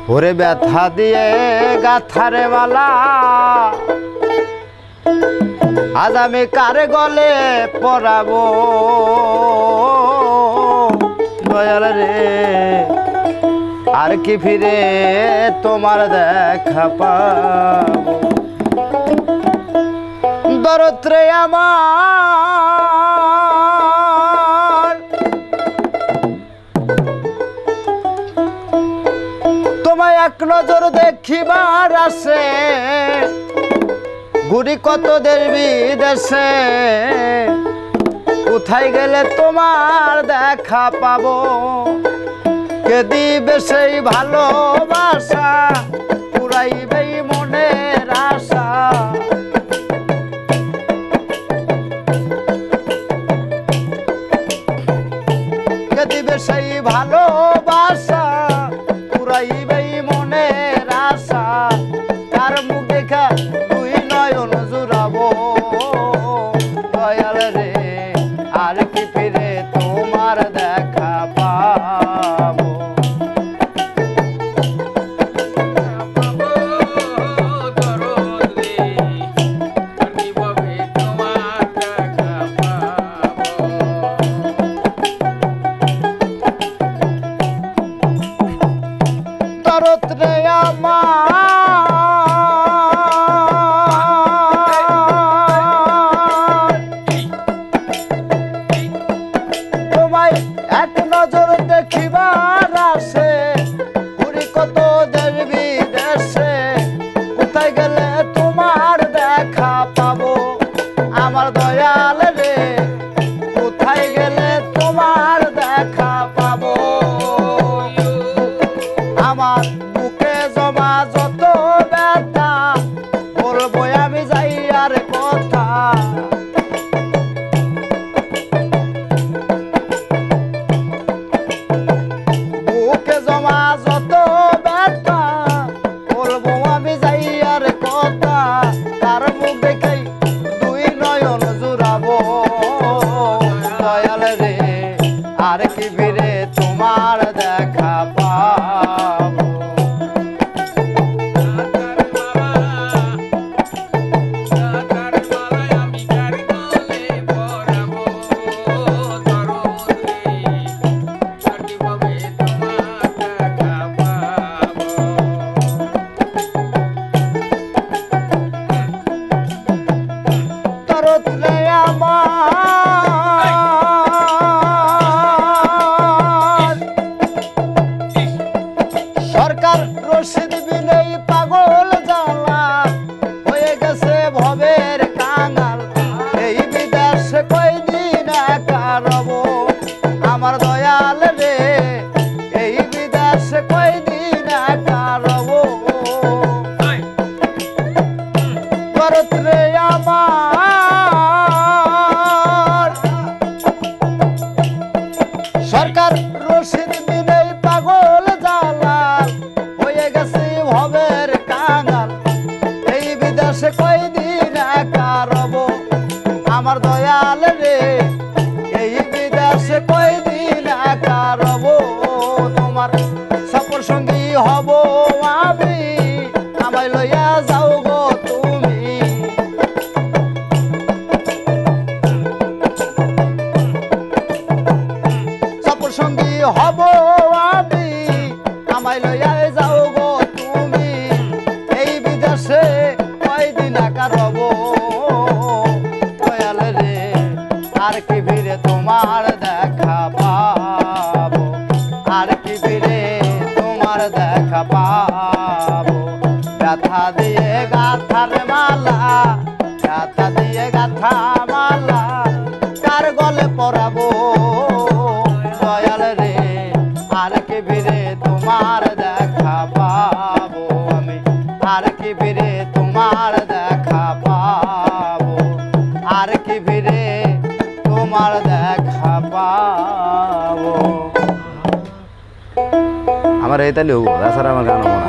ওরে ব্যথা দিয়ে গাথারে মালা আজ আমি কারে গলে পরাবো দয়াল রে আর কি ফিরে তোমার দেখা পাবো দরদ রে আমার তোমায় এক নজর দেখিবার আসে ঘুরি কত দের বিদেশে কোথায় গেলে তোমার দেখা পাবো কে দিবে সেই ভালোবাসা পুরাইবে মনের আশা কে দিবে সেই ভালোবাসা পুরাইবে মনের আশা তার মুখ দেখা তুই নয়ন জুড়াবো দয়াল রে আর কি ফিরে তোমার দেখা পাবো দরদ রে আমার তোমায় এক নজর দেখিবার আসে ঘুরি কত দেশ বিদেশে কোথায় গেলে তোমার দেখা পাবো আমার দয়াল রে কোথায় গেলে তোমার দেখা পাবো আমার বুকে জমা যত ব্যথা বলবো আমি যাই আর কথা বুকে জমা যত ব্যথা বলবো আমি যাই আর কথা তার মুখ দেখেই দুই নয়ন জুড়াবো দয়াল রে আর কি ফিরে তোমার দেখা পাবো দরদ রে আমার সরকার রশিদ বিনেই পাগল জ্বালা হয়ে গেছে ভবের কাঙাল এই বিদেশে কয়দিন একা রব আমার দয়াল রে এই বিদেশে কয়দিন একা রব দরদ রে আমার সরকার রশিদ বিনেই পাগল জ্বালা হয়ে গেছে ভবের কাঙাল এই বিদেশে কয়দিন একা রব আমার দয়াল রে এই বিদেশে কয়দিন একা রব তোমার সফর সঙ্গী হব আমি আমায় লইয়া যাও গো তুমি সফর সঙ্গী হব আমি আমায় লইয়া যাও গো তুমি এই বিদেশে কয়দিন একা রব দয়াল রে আর কি ফিরে তোমার দেখা পাবো আর কি ফিরে তোমার দেখা পাবো ব্যথা দিয়ে গাথার মালা ব্যথা দিয়ে গাথা মালা কার গলে পরাবো দয়াল রে আর কি ফিরে তোমার দেখা পাবো আমি আর কি ফিরে তোমার দেখা পাবো আর কি ফিরে তোমার দেখা পাবো আমার এই তাহলে হবো তাছাড়া আমার গান হবো না।